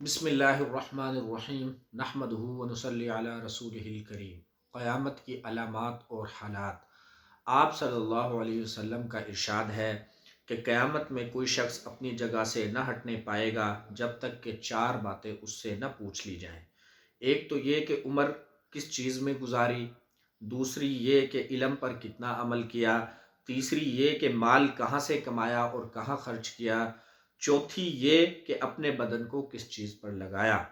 بسم اللہ الرحمن الرحیم نحمدہ ونصلی علی رسولہ الکریم۔ قیامت کی علامات اور حالات۔ آپ صلی اللہ علیہ وسلم کا ارشاد ہے کہ قیامت میں کوئی شخص اپنی جگہ سے نہ ہٹنے پائے گا جب تک کہ چار باتیں اس سے نہ پوچھ لی جائیں۔ ایک تو یہ کہ عمر کس چیز میں گزاری، دوسری یہ کہ علم پر کتنا عمل کیا، تیسری یہ کہ مال کہاں سے کمایا اور کہاں خرچ کیا، چوتھی یہ کہ اپنے بدن کو کس چیز پر لگایا۔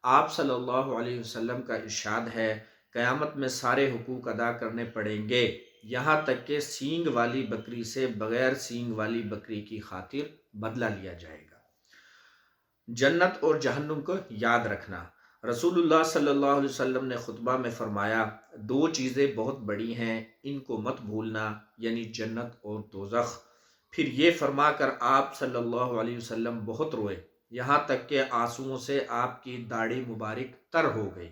آپ صلی اللہ علیہ وسلم کا ارشاد ہے قیامت میں سارے حقوق ادا کرنے پڑیں گے، یہاں تک کہ سینگ والی بکری سے بغیر سینگ والی بکری کی خاطر بدلہ لیا جائے گا۔ جنت اور جہنم کو یاد رکھنا۔ رسول اللہ صلی اللہ علیہ وسلم نے خطبہ میں فرمایا، دو چیزیں بہت بڑی ہیں، ان کو مت بھولنا، یعنی جنت اور دوزخ۔ پھر یہ فرما کر آپ صلی اللہ علیہ وسلم بہت روئے، یہاں تک کہ آنسوؤں سے آپ کی داڑھی مبارک تر ہو گئی۔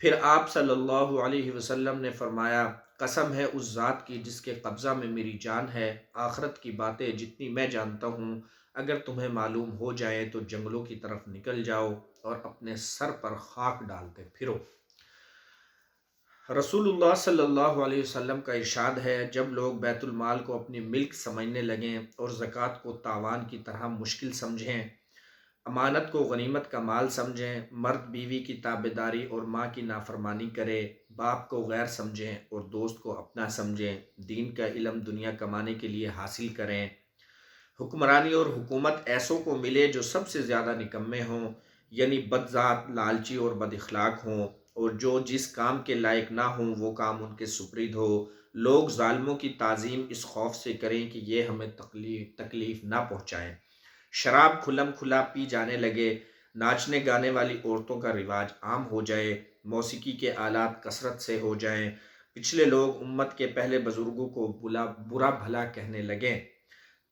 پھر آپ صلی اللہ علیہ وسلم نے فرمایا، قسم ہے اس ذات کی جس کے قبضہ میں میری جان ہے، آخرت کی باتیں جتنی میں جانتا ہوں اگر تمہیں معلوم ہو جائے تو جنگلوں کی طرف نکل جاؤ اور اپنے سر پر خاک ڈالتے پھرو۔ رسول اللہ صلی اللہ علیہ وسلم کا ارشاد ہے جب لوگ بیت المال کو اپنی ملک سمجھنے لگیں اور زکوٰۃ کو تاوان کی طرح مشکل سمجھیں، امانت کو غنیمت کا مال سمجھیں، مرد بیوی کی تابعداری اور ماں کی نافرمانی کرے، باپ کو غیر سمجھیں اور دوست کو اپنا سمجھیں، دین کا علم دنیا کمانے کے لیے حاصل کریں، حکمرانی اور حکومت ایسوں کو ملے جو سب سے زیادہ نکمے ہوں، یعنی بدذات، لالچی اور بد اخلاق ہوں، اور جو جس کام کے لائق نہ ہوں وہ کام ان کے سپرد ہو۔ لوگ ظالموں کی تعظیم اس خوف سے کریں کہ یہ ہمیں تکلیف نہ پہنچائیں۔ شراب کھلم کھلا پی جانے لگے، ناچنے گانے والی عورتوں کا رواج عام ہو جائے، موسیقی کے آلات کثرت سے ہو جائیں، پچھلے لوگ امت کے پہلے بزرگوں کو برا بھلا کہنے لگیں،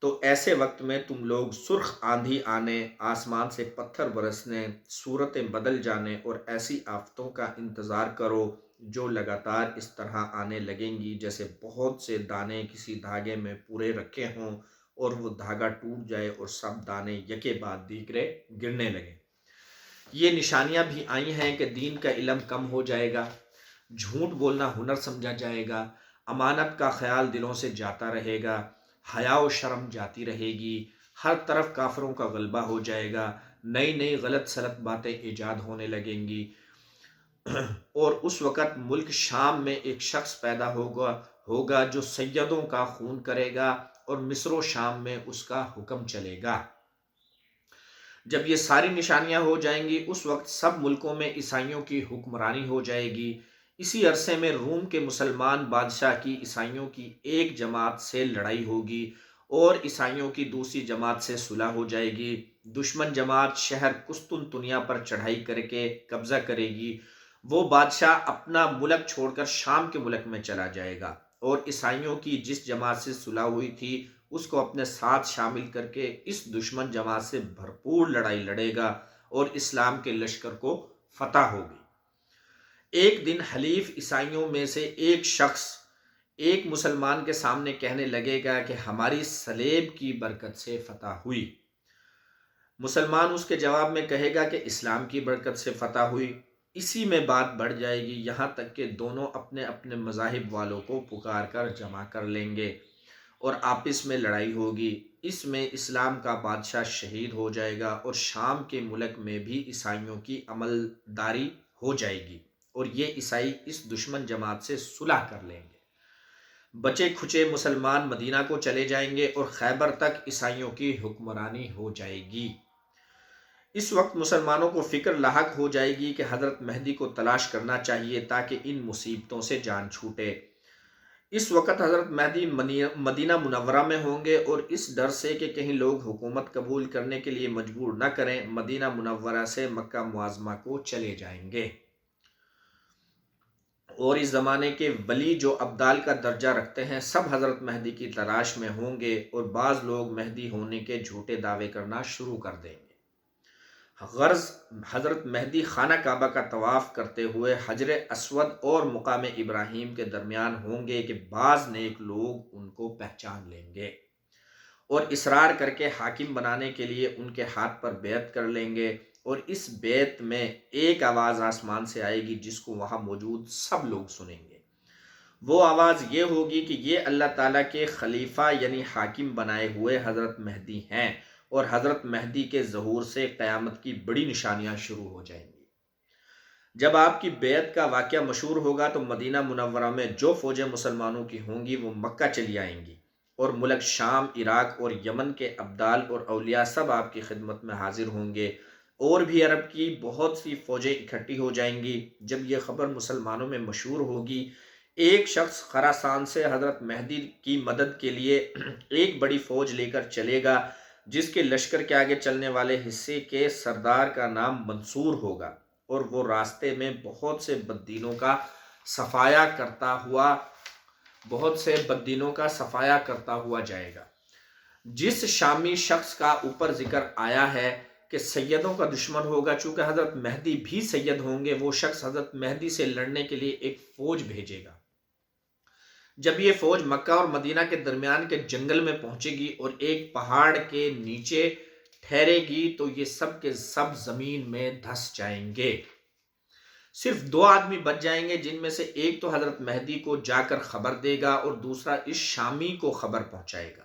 تو ایسے وقت میں تم لوگ سرخ آندھی آنے، آسمان سے پتھر برسنے، صورتیں بدل جانے اور ایسی آفتوں کا انتظار کرو جو لگاتار اس طرح آنے لگیں گی جیسے بہت سے دانے کسی دھاگے میں پورے رکھے ہوں اور وہ دھاگا ٹوٹ جائے اور سب دانے یکے بعد دیگرے گرنے لگیں۔ یہ نشانیاں بھی آئی ہیں کہ دین کا علم کم ہو جائے گا، جھوٹ بولنا ہنر سمجھا جائے گا، امانت کا خیال دلوں سے جاتا رہے گا، حیا و شرم جاتی رہے گی، ہر طرف کافروں کا غلبہ ہو جائے گا، نئی نئی غلط سلط باتیں ایجاد ہونے لگیں گی، اور اس وقت ملک شام میں ایک شخص پیدا ہوگا جو سیدوں کا خون کرے گا اور مصر و شام میں اس کا حکم چلے گا۔ جب یہ ساری نشانیاں ہو جائیں گی اس وقت سب ملکوں میں عیسائیوں کی حکمرانی ہو جائے گی۔ اسی عرصے میں روم کے مسلمان بادشاہ کی عیسائیوں کی ایک جماعت سے لڑائی ہوگی اور عیسائیوں کی دوسری جماعت سے صلح ہو جائے گی۔ دشمن جماعت شہر قسطنطنیہ پر چڑھائی کر کے قبضہ کرے گی، وہ بادشاہ اپنا ملک چھوڑ کر شام کے ملک میں چلا جائے گا اور عیسائیوں کی جس جماعت سے صلح ہوئی تھی اس کو اپنے ساتھ شامل کر کے اس دشمن جماعت سے بھرپور لڑائی لڑے گا اور اسلام کے لشکر کو فتح ہوگی۔ ایک دن حلیف عیسائیوں میں سے ایک شخص ایک مسلمان کے سامنے کہنے لگے گا کہ ہماری صلیب کی برکت سے فتح ہوئی۔ مسلمان اس کے جواب میں کہے گا کہ اسلام کی برکت سے فتح ہوئی۔ اسی میں بات بڑھ جائے گی یہاں تک کہ دونوں اپنے اپنے مذاہب والوں کو پکار کر جمع کر لیں گے اور آپس میں لڑائی ہوگی۔ اس میں اسلام کا بادشاہ شہید ہو جائے گا اور شام کے ملک میں بھی عیسائیوں کی عملداری ہو جائے گی اور یہ عیسائی اس دشمن جماعت سے صلح کر لیں گے۔ بچے کھچے مسلمان مدینہ کو چلے جائیں گے اور خیبر تک عیسائیوں کی حکمرانی ہو جائے گی۔ اس وقت مسلمانوں کو فکر لاحق ہو جائے گی کہ حضرت مہدی کو تلاش کرنا چاہیے تاکہ ان مصیبتوں سے جان چھوٹے۔ اس وقت حضرت مہدی مدینہ منورہ میں ہوں گے اور اس ڈر سے کہ کہیں لوگ حکومت قبول کرنے کے لیے مجبور نہ کریں مدینہ منورہ سے مکہ معظمہ کو چلے جائیں گے، اور اس زمانے کے ولی جو ابدال کا درجہ رکھتے ہیں سب حضرت مہدی کی تلاش میں ہوں گے اور بعض لوگ مہدی ہونے کے جھوٹے دعوے کرنا شروع کر دیں گے۔ غرض حضرت مہدی خانہ کعبہ کا طواف کرتے ہوئے حجر اسود اور مقام ابراہیم کے درمیان ہوں گے کہ بعض نیک لوگ ان کو پہچان لیں گے اور اصرار کر کے حاکم بنانے کے لیے ان کے ہاتھ پر بیعت کر لیں گے اور اس بیت میں ایک آواز آسمان سے آئے گی جس کو وہاں موجود سب لوگ سنیں گے۔ وہ آواز یہ ہوگی کہ یہ اللہ تعالیٰ کے خلیفہ یعنی حاکم بنائے ہوئے حضرت مہدی ہیں، اور حضرت مہدی کے ظہور سے قیامت کی بڑی نشانیاں شروع ہو جائیں گی۔ جب آپ کی بیعت کا واقعہ مشہور ہوگا تو مدینہ منورہ میں جو فوجیں مسلمانوں کی ہوں گی وہ مکہ چلی آئیں گی، اور ملک شام، عراق اور یمن کے ابدال اور اولیاء سب آپ کی خدمت میں حاضر ہوں گے، اور بھی عرب کی بہت سی فوجیں اکٹھی ہو جائیں گی۔ جب یہ خبر مسلمانوں میں مشہور ہوگی، ایک شخص خراسان سے حضرت مہدی کی مدد کے لیے ایک بڑی فوج لے کر چلے گا، جس کے لشکر کے آگے چلنے والے حصے کے سردار کا نام منصور ہوگا، اور وہ راستے میں بہت سے بددینوں کا صفایا کرتا ہوا جائے گا۔ جس شامی شخص کا اوپر ذکر آیا ہے کہ سیدوں کا دشمن ہوگا، چونکہ حضرت مہدی بھی سید ہوں گے، وہ شخص حضرت مہدی سے لڑنے کے لیے ایک فوج بھیجے گا۔ جب یہ فوج مکہ اور مدینہ کے درمیان کے جنگل میں پہنچے گی اور ایک پہاڑ کے نیچے ٹھہرے گی تو یہ سب کے سب زمین میں دھس جائیں گے۔ صرف 2 آدمی بچ جائیں گے، جن میں سے ایک تو حضرت مہدی کو جا کر خبر دے گا اور دوسرا اس شامی کو خبر پہنچائے گا۔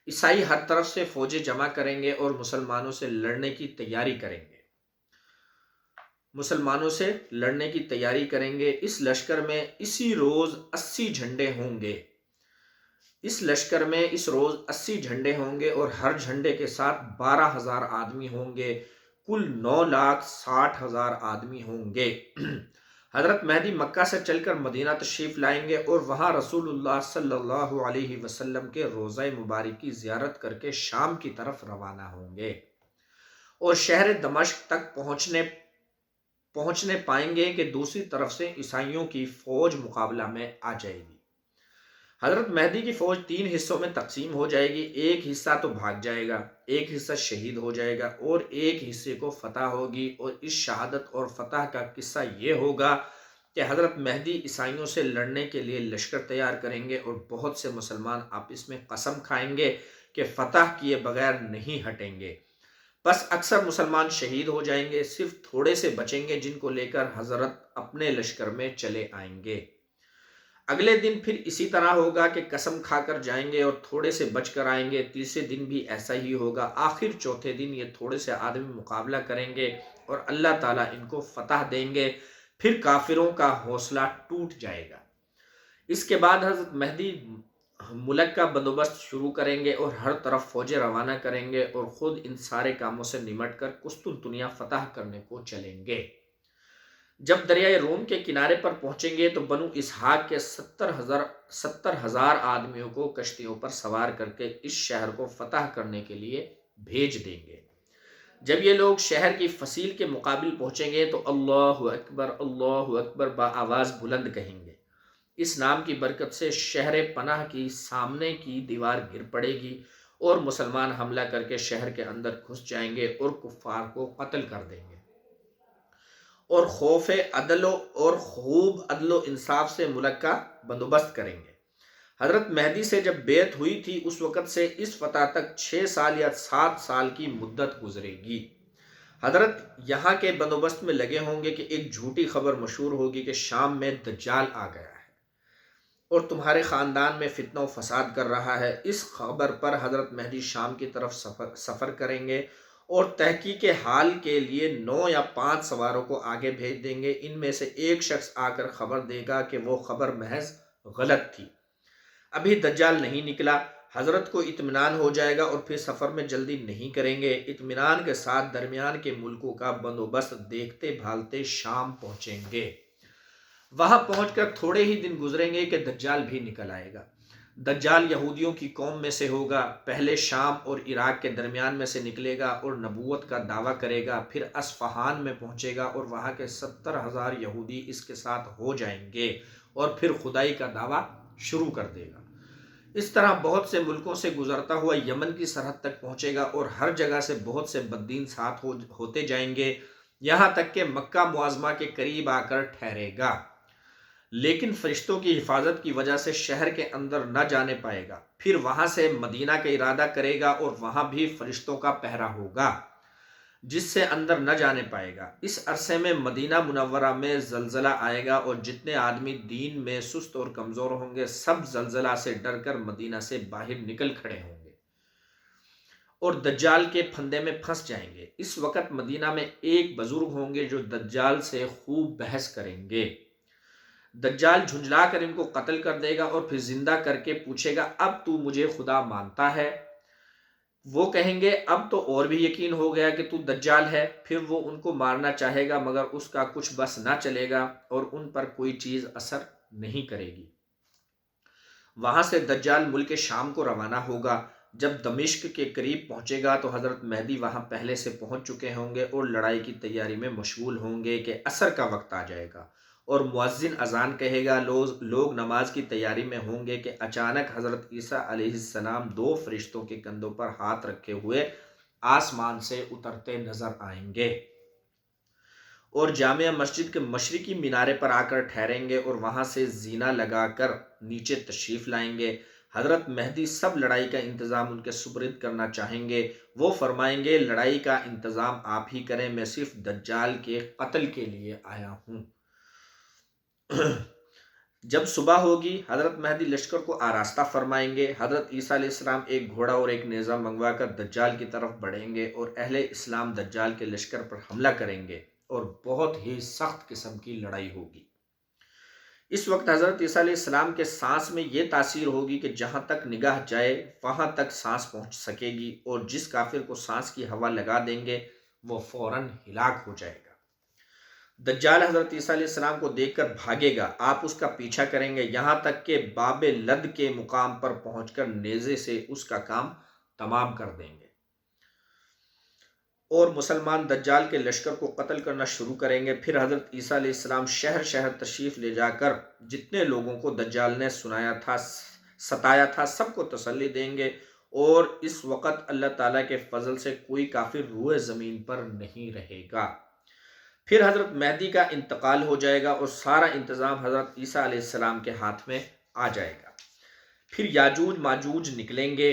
عیسائی ہر طرف سے فوجیں جمع کریں گے اور مسلمانوں سے لڑنے کی تیاری کریں گے۔ اس لشکر میں اسی روز 80 جھنڈے ہوں گے۔ اور ہر جھنڈے کے ساتھ 12,000 آدمی ہوں گے، کل 9,60,000 آدمی ہوں گے۔ حضرت مہدی مکہ سے چل کر مدینہ تشریف لائیں گے اور وہاں رسول اللہ صلی اللہ علیہ وسلم کے روضہ مبارک کی زیارت کر کے شام کی طرف روانہ ہوں گے، اور شہر دمشق تک پہنچنے پائیں گے کہ دوسری طرف سے عیسائیوں کی فوج مقابلہ میں آ جائے گی۔ حضرت مہدی کی فوج 3 حصوں میں تقسیم ہو جائے گی، ایک حصہ تو بھاگ جائے گا، ایک حصہ شہید ہو جائے گا، اور ایک حصے کو فتح ہوگی۔ اور اس شہادت اور فتح کا قصہ یہ ہوگا کہ حضرت مہدی عیسائیوں سے لڑنے کے لیے لشکر تیار کریں گے، اور بہت سے مسلمان آپس میں قسم کھائیں گے کہ فتح کیے بغیر نہیں ہٹیں گے۔ بس اکثر مسلمان شہید ہو جائیں گے، صرف تھوڑے سے بچیں گے جن کو لے کر حضرت اپنے لشکر میں چلے آئیں گے۔ اگلے دن پھر اسی طرح ہوگا کہ قسم کھا کر جائیں گے اور تھوڑے سے بچ کر آئیں گے، تیسرے دن بھی ایسا ہی ہوگا، آخر چوتھے دن یہ تھوڑے سے آدمی مقابلہ کریں گے اور اللہ تعالیٰ ان کو فتح دیں گے، پھر کافروں کا حوصلہ ٹوٹ جائے گا۔ اس کے بعد حضرت مہدی ملک کا بندوبست شروع کریں گے اور ہر طرف فوجیں روانہ کریں گے، اور خود ان سارے کاموں سے نمٹ کر قسطنطنیہ فتح کرنے کو چلیں گے۔ جب دریائے روم کے کنارے پر پہنچیں گے تو بنو اسحاق کے 70,000 آدمیوں کو کشتیوں پر سوار کر کے اس شہر کو فتح کرنے کے لیے بھیج دیں گے۔ جب یہ لوگ شہر کی فصیل کے مقابل پہنچیں گے تو اللہ اکبر بآواز بلند کہیں گے۔ اس نام کی برکت سے شہر پناہ کی سامنے کی دیوار گر پڑے گی اور مسلمان حملہ کر کے شہر کے اندر گھس جائیں گے اور کفار کو قتل کر دیں گے، اور خوب عدل و انصاف سے ملک کا بندوبست کریں گے۔ حضرت مہدی سے جب بیعت ہوئی تھی اس وقت سے اس فتح تک 6 سال یا 7 سال کی مدت گزرے گی۔ حضرت یہاں کے بندوبست میں لگے ہوں گے کہ ایک جھوٹی خبر مشہور ہوگی کہ شام میں دجال آ گیا ہے اور تمہارے خاندان میں فتنہ و فساد کر رہا ہے۔ اس خبر پر حضرت مہدی شام کی طرف سفر کریں گے اور تحقیق حال کے لیے 9 یا 5 سواروں کو آگے بھیج دیں گے۔ ان میں سے ایک شخص آ کر خبر دے گا کہ وہ خبر محض غلط تھی، ابھی دجال نہیں نکلا۔ حضرت کو اطمینان ہو جائے گا اور پھر سفر میں جلدی نہیں کریں گے، اطمینان کے ساتھ درمیان کے ملکوں کا بندوبست دیکھتے بھالتے شام پہنچیں گے۔ وہاں پہنچ کر تھوڑے ہی دن گزریں گے کہ دجال بھی نکل آئے گا۔ دجال یہودیوں کی قوم میں سے ہوگا، پہلے شام اور عراق کے درمیان میں سے نکلے گا اور نبوت کا دعویٰ کرے گا، پھر اصفہان میں پہنچے گا اور وہاں کے 70,000 یہودی اس کے ساتھ ہو جائیں گے اور پھر خدائی کا دعویٰ شروع کر دے گا۔ اس طرح بہت سے ملکوں سے گزرتا ہوا یمن کی سرحد تک پہنچے گا اور ہر جگہ سے بہت سے بددین ساتھ ہوتے جائیں گے، یہاں تک کہ مکہ معظمہ کے قریب آ کر ٹھہرے گا، لیکن فرشتوں کی حفاظت کی وجہ سے شہر کے اندر نہ جانے پائے گا۔ پھر وہاں سے مدینہ کا ارادہ کرے گا اور وہاں بھی فرشتوں کا پہرا ہوگا۔ جس سے اندر نہ جانے پائے گا۔ اس عرصے میں مدینہ منورہ میں زلزلہ آئے گا اور جتنے آدمی دین میں سست اور کمزور ہوں گے سب زلزلہ سے ڈر کر مدینہ سے باہر نکل کھڑے ہوں گے اور دجال کے پھندے میں پھنس جائیں گے۔ اس وقت مدینہ میں ایک بزرگ ہوں گے جو دجال سے خوب بحث کریں گے۔ دجال جھنجلا کر ان کو قتل کر دے گا اور پھر زندہ کر کے پوچھے گا اب تو مجھے خدا مانتا ہے؟ وہ کہیں گے اب تو اور بھی یقین ہو گیا کہ تو دجال ہے۔ پھر وہ ان کو مارنا چاہے گا مگر اس کا کچھ بس نہ چلے گا اور ان پر کوئی چیز اثر نہیں کرے گی۔ وہاں سے دجال ملک شام کو روانہ ہوگا۔ جب دمشق کے قریب پہنچے گا تو حضرت مہدی وہاں پہلے سے پہنچ چکے ہوں گے اور لڑائی کی تیاری میں مشغول ہوں گے کہ عصر کا وقت آ جائے گا اور مؤذن اذان کہے گا، لوگ نماز کی تیاری میں ہوں گے کہ اچانک حضرت عیسیٰ علیہ السلام دو فرشتوں کے کندھوں پر ہاتھ رکھے ہوئے آسمان سے اترتے نظر آئیں گے اور جامع مسجد کے مشرقی مینارے پر آ کر ٹھہریں گے اور وہاں سے زینہ لگا کر نیچے تشریف لائیں گے۔ حضرت مہدی سب لڑائی کا انتظام ان کے سپرد کرنا چاہیں گے۔ وہ فرمائیں گے لڑائی کا انتظام آپ ہی کریں، میں صرف دجال کے قتل کے لیے آیا ہوں۔ جب صبح ہوگی حضرت مہدی لشکر کو آراستہ فرمائیں گے۔ حضرت عیسیٰ علیہ السلام ایک گھوڑا اور ایک نیزہ منگوا کر دجال کی طرف بڑھیں گے اور اہل اسلام دجال کے لشکر پر حملہ کریں گے اور بہت ہی سخت قسم کی لڑائی ہوگی۔ اس وقت حضرت عیسیٰ علیہ السلام کے سانس میں یہ تاثیر ہوگی کہ جہاں تک نگاہ جائے وہاں تک سانس پہنچ سکے گی اور جس کافر کو سانس کی ہوا لگا دیں گے وہ فوراً ہلاک ہو جائے گا۔ دجال حضرت عیسیٰ علیہ السلام کو دیکھ کر بھاگے گا، آپ اس کا پیچھا کریں گے یہاں تک کہ باب لد کے مقام پر پہنچ کر نیزے سے اس کا کام تمام کر دیں گے اور مسلمان دجال کے لشکر کو قتل کرنا شروع کریں گے۔ پھر حضرت عیسیٰ علیہ السلام شہر شہر تشریف لے جا کر جتنے لوگوں کو دجال نے ستایا تھا سب کو تسلی دیں گے اور اس وقت اللہ تعالیٰ کے فضل سے کوئی کافر روئے زمین پر نہیں رہے گا۔ پھر حضرت مہدی کا انتقال ہو جائے گا اور سارا انتظام حضرت عیسیٰ علیہ السلام کے ہاتھ میں آ جائے گا۔ پھر یاجوج ماجوج نکلیں گے،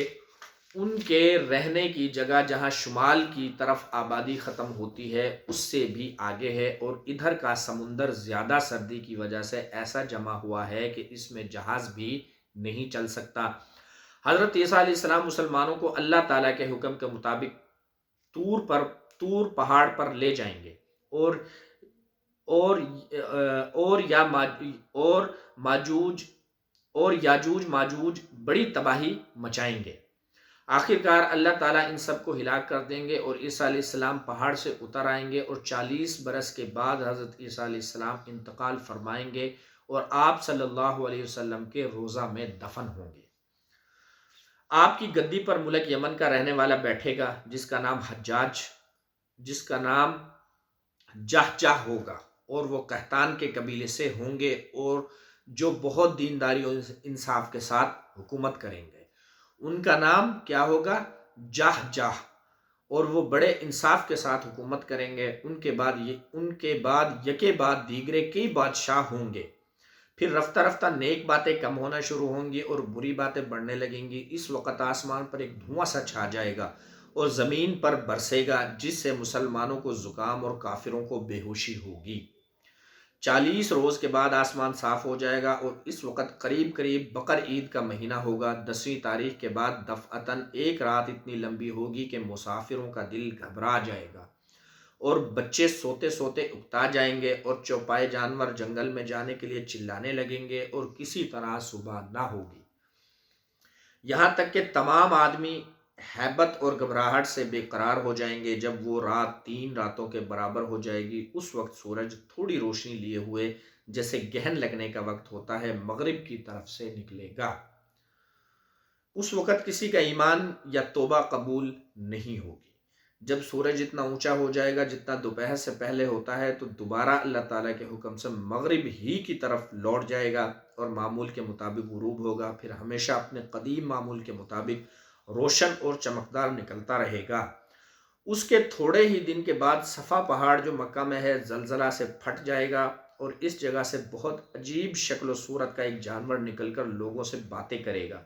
ان کے رہنے کی جگہ جہاں شمال کی طرف آبادی ختم ہوتی ہے اس سے بھی آگے ہے اور ادھر کا سمندر زیادہ سردی کی وجہ سے ایسا جمع ہوا ہے کہ اس میں جہاز بھی نہیں چل سکتا۔ حضرت عیسیٰ علیہ السلام مسلمانوں کو اللہ تعالیٰ کے حکم کے مطابق طور پہاڑ پر لے جائیں گے اور یاجوج ماجوج بڑی تباہی مچائیں گے۔ آخرکار اللہ تعالیٰ ان سب کو ہلاک کر دیں گے اور عیسیٰ علیہ السلام پہاڑ سے اتر آئیں گے اور 40 برس کے بعد حضرت عیسیٰ علیہ السلام انتقال فرمائیں گے اور آپ صلی اللہ علیہ وسلم کے روضہ میں دفن ہوں گے۔ آپ کی گدی پر ملک یمن کا رہنے والا بیٹھے گا جس کا نام جہجہ ہوگا اور وہ قحطان کے قبیلے سے ہوں گے اور جو بہت دینداری اور انصاف کے ساتھ حکومت کریں گے۔ ان کا نام کیا ہوگا؟ جہجہ، اور وہ بڑے انصاف کے ساتھ حکومت کریں گے۔ ان کے بعد یکے بعد دیگرے کئی بادشاہ ہوں گے۔ پھر رفتہ رفتہ نیک باتیں کم ہونا شروع ہوں گی اور بری باتیں بڑھنے لگیں گی۔ اس وقت آسمان پر ایک دھواں سا چھا جائے گا اور زمین پر برسے گا جس سے مسلمانوں کو زکام اور کافروں کو بے ہوشی ہوگی۔ 40 روز کے بعد آسمان صاف ہو جائے گا اور اس وقت قریب بقر عید کا مہینہ ہوگا۔ 10ویں تاریخ کے بعد دفعتاً ایک رات اتنی لمبی ہوگی کہ مسافروں کا دل گھبرا جائے گا اور بچے سوتے سوتے اکتا جائیں گے اور چوپائے جانور جنگل میں جانے کے لیے چلانے لگیں گے اور کسی طرح صبح نہ ہوگی، یہاں تک کہ تمام آدمی ہیبت اور گھبراہٹ سے بے قرار ہو جائیں گے۔ جب وہ رات 3 راتوں کے برابر ہو جائے گی اس وقت سورج تھوڑی روشنی لیے ہوئے جیسے گہن لگنے کا وقت ہوتا ہے مغرب کی طرف سے نکلے گا۔ اس وقت کسی کا ایمان یا توبہ قبول نہیں ہوگی۔ جب سورج اتنا اونچا ہو جائے گا جتنا دوپہر سے پہلے ہوتا ہے تو دوبارہ اللہ تعالیٰ کے حکم سے مغرب ہی کی طرف لوٹ جائے گا اور معمول کے مطابق غروب ہوگا، پھر ہمیشہ اپنے قدیم معمول کے مطابق روشن اور چمکدار نکلتا رہے گا۔ اس کے تھوڑے ہی دن کے بعد صفا پہاڑ جو مکہ میں ہے زلزلہ سے پھٹ جائے گا اور اس جگہ سے بہت عجیب شکل و صورت کا ایک جانور نکل کر لوگوں سے باتیں کرے گا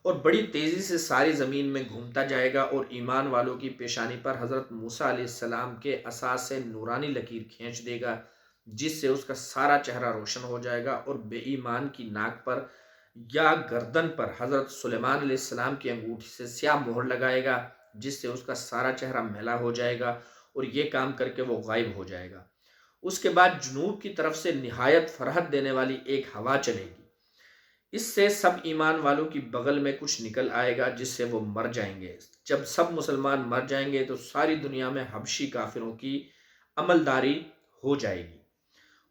اور بڑی تیزی سے ساری زمین میں گھومتا جائے گا، اور ایمان والوں کی پیشانی پر حضرت موسیٰ علیہ السلام کے عصا سے نورانی لکیر کھینچ دے گا، جس سے اس کا سارا چہرہ روشن ہو جائے گا، اور بے ایمان کی ناک پر یا گردن پر حضرت سلیمان علیہ السلام کی انگوٹھی سے سیاہ مہر لگائے گا، جس سے اس کا سارا چہرہ میلا ہو جائے گا، اور یہ کام کر کے وہ غائب ہو جائے گا۔ اس کے بعد جنوب کی طرف سے نہایت فرحت دینے والی ایک ہوا چلے گی، اس سے سب ایمان والوں کی بغل میں کچھ نکل آئے گا، جس سے وہ مر جائیں گے۔ جب سب مسلمان مر جائیں گے تو ساری دنیا میں حبشی کافروں کی عملداری ہو جائے گی،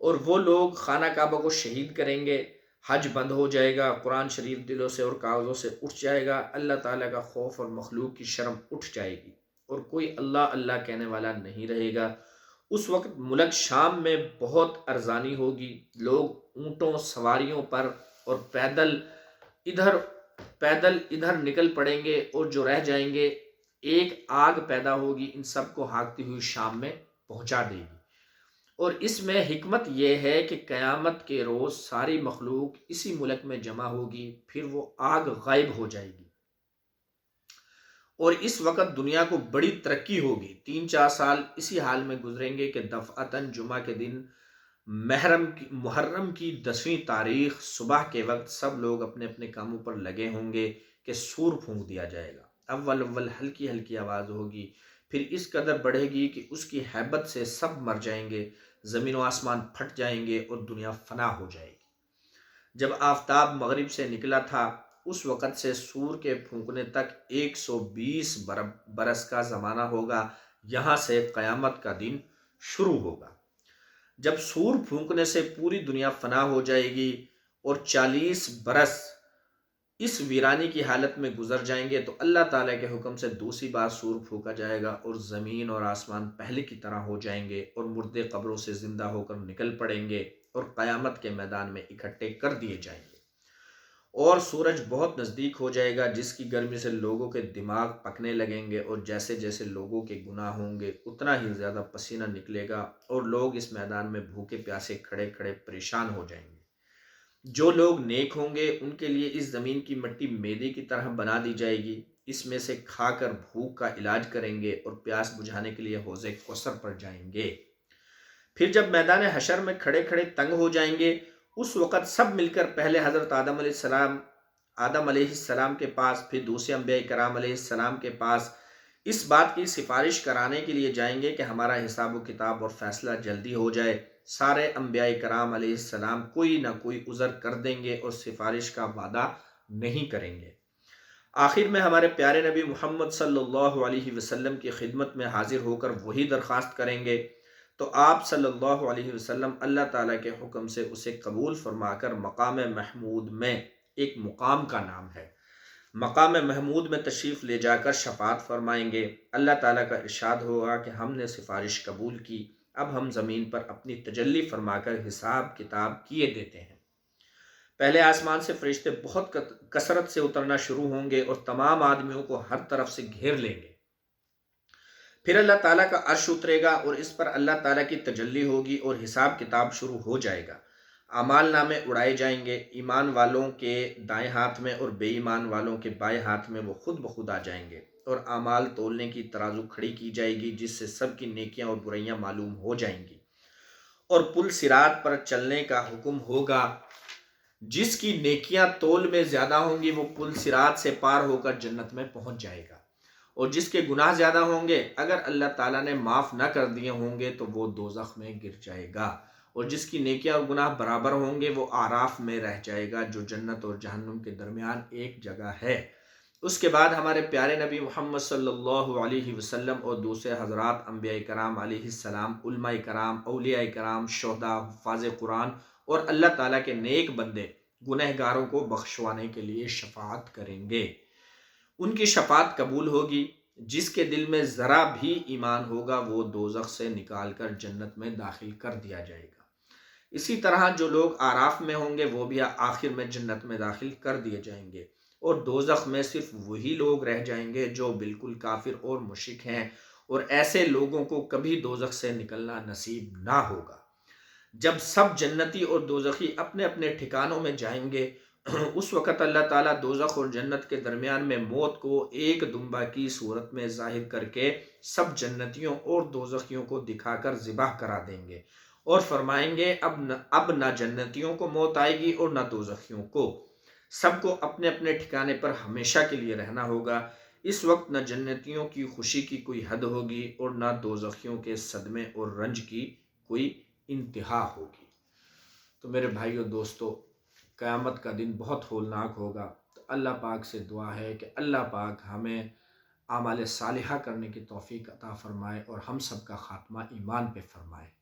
اور وہ لوگ خانہ کعبہ کو شہید کریں گے، حج بند ہو جائے گا، قرآن شریف دلوں سے اور کاغذوں سے اٹھ جائے گا، اللہ تعالیٰ کا خوف اور مخلوق کی شرم اٹھ جائے گی، اور کوئی اللہ اللہ کہنے والا نہیں رہے گا۔ اس وقت ملک شام میں بہت ارزانی ہوگی، لوگ اونٹوں سواریوں پر اور پیدل ادھر نکل پڑیں گے، اور جو رہ جائیں گے ایک آگ پیدا ہوگی ان سب کو ہانکتی ہوئی شام میں پہنچا دے گی۔ اور اس میں حکمت یہ ہے کہ قیامت کے روز ساری مخلوق اسی ملک میں جمع ہوگی، پھر وہ آگ غائب ہو جائے گی، اور اس وقت دنیا کو بڑی ترقی ہوگی۔ 3-4 سال اسی حال میں گزریں گے کہ دفعتاً جمعہ کے دن محرم کی 10ویں تاریخ صبح کے وقت سب لوگ اپنے اپنے کاموں پر لگے ہوں گے کہ سور پھونک دیا جائے گا۔ اول ہلکی ہلکی آواز ہوگی، پھر اس قدر بڑھے گی کہ اس کی ہیبت سے سب مر جائیں گے، زمین و آسمان پھٹ جائیں گے اور دنیا فنا ہو جائے گی۔ جب آفتاب مغرب سے نکلا تھا اس وقت سے سور کے پھونکنے تک 120 برس کا زمانہ ہوگا، یہاں سے قیامت کا دن شروع ہوگا۔ جب سور پھونکنے سے پوری دنیا فنا ہو جائے گی اور 40 برس اس ویرانی کی حالت میں گزر جائیں گے تو اللہ تعالیٰ کے حکم سے دوسری بار سور پھونکا جائے گا، اور زمین اور آسمان پہلے کی طرح ہو جائیں گے، اور مردے قبروں سے زندہ ہو کر نکل پڑیں گے اور قیامت کے میدان میں اکٹھے کر دیے جائیں گے، اور سورج بہت نزدیک ہو جائے گا، جس کی گرمی سے لوگوں کے دماغ پکنے لگیں گے، اور جیسے جیسے لوگوں کے گناہ ہوں گے اتنا ہی زیادہ پسینہ نکلے گا، اور لوگ اس میدان میں بھوکے پیاسے کھڑے کھڑے پریشان ہو جائیں گے۔ جو لوگ نیک ہوں گے ان کے لیے اس زمین کی مٹی میدے کی طرح بنا دی جائے گی، اس میں سے کھا کر بھوک کا علاج کریں گے اور پیاس بجھانے کے لیے حوض کوثر پر جائیں گے۔ پھر جب میدان حشر میں کھڑے کھڑے تنگ ہو جائیں گے اس وقت سب مل کر پہلے حضرت آدم علیہ السلام کے پاس، پھر دوسرے انبیاء کرام علیہ السلام کے پاس اس بات کی سفارش کرانے کے لیے جائیں گے کہ ہمارا حساب و کتاب اور فیصلہ جلدی ہو جائے۔ سارے انبیاء کرام علیہ السلام کوئی نہ کوئی عذر کر دیں گے اور سفارش کا وعدہ نہیں کریں گے۔ آخر میں ہمارے پیارے نبی محمد صلی اللہ علیہ وسلم کی خدمت میں حاضر ہو کر وہی درخواست کریں گے، تو آپ صلی اللہ علیہ وسلم اللہ تعالیٰ کے حکم سے اسے قبول فرما کر مقام محمود میں، ایک مقام کا نام ہے، مقام محمود میں تشریف لے جا کر شفاعت فرمائیں گے۔ اللہ تعالیٰ کا ارشاد ہوگا کہ ہم نے سفارش قبول کی، اب ہم زمین پر اپنی تجلی فرما کر حساب کتاب کیے دیتے ہیں۔ پہلے آسمان سے فرشتے بہت کثرت سے اترنا شروع ہوں گے اور تمام آدمیوں کو ہر طرف سے گھیر لیں گے۔ پھر اللہ تعالیٰ کا عرش اترے گا اور اس پر اللہ تعالیٰ کی تجلی ہوگی اور حساب کتاب شروع ہو جائے گا۔ اعمال نامے اڑائے جائیں گے، ایمان والوں کے دائیں ہاتھ میں اور بے ایمان والوں کے بائیں ہاتھ میں وہ خود بخود آ جائیں گے، اور اعمال تولنے کی ترازو کھڑی کی جائے گی، جس سے سب کی نیکیاں اور برائیاں معلوم ہو جائیں گی، اور پل صراط پر چلنے کا حکم ہوگا۔ جس کی نیکیاں تول میں زیادہ ہوں گی وہ پل صراط سے پار ہو کر جنت میں پہنچ جائے گا، اور جس کے گناہ زیادہ ہوں گے اگر اللہ تعالیٰ نے معاف نہ کر دیے ہوں گے تو وہ دوزخ میں گر جائے گا، اور جس کی نیکیاں اور گناہ برابر ہوں گے وہ اعراف میں رہ جائے گا، جو جنت اور جہنم کے درمیان ایک جگہ ہے۔ اس کے بعد ہمارے پیارے نبی محمد صلی اللہ علیہ وسلم اور دوسرے حضرات انبیاء کرام علیہ السلام، علماء کرام، اولیاء کرام، شہداء، حفاظ قرآن اور اللہ تعالیٰ کے نیک بندے گنہگاروں کو بخشوانے کے لیے شفاعت کریں گے۔ ان کی شفاعت قبول ہوگی، جس کے دل میں ذرا بھی ایمان ہوگا وہ دوزخ سے نکال کر جنت میں داخل کر دیا جائے گا۔ اسی طرح جو لوگ اعراف میں ہوں گے وہ بھی آخر میں جنت میں داخل کر دیے جائیں گے، اور دوزخ میں صرف وہی لوگ رہ جائیں گے جو بالکل کافر اور مشرک ہیں، اور ایسے لوگوں کو کبھی دوزخ سے نکلنا نصیب نہ ہوگا۔ جب سب جنتی اور دوزخی اپنے اپنے ٹھکانوں میں جائیں گے اس وقت اللہ تعالیٰ دوزخ اور جنت کے درمیان میں موت کو ایک دمبا کی صورت میں ظاہر کر کے سب جنتیوں اور دوزخیوں کو دکھا کر ذبح کرا دیں گے اور فرمائیں گے اب نہ جنتیوں کو موت آئے گی اور نہ دوزخیوں کو، سب کو اپنے اپنے ٹھکانے پر ہمیشہ کے لیے رہنا ہوگا۔ اس وقت نہ جنتیوں کی خوشی کی کوئی حد ہوگی اور نہ دوزخیوں کے صدمے اور رنج کی کوئی انتہا ہوگی۔ تو میرے بھائیو دوستو، قیامت کا دن بہت ہولناک ہوگا۔ تو اللہ پاک سے دعا ہے کہ اللہ پاک ہمیں اعمال صالحہ کرنے کی توفیق عطا فرمائے اور ہم سب کا خاتمہ ایمان پہ فرمائے۔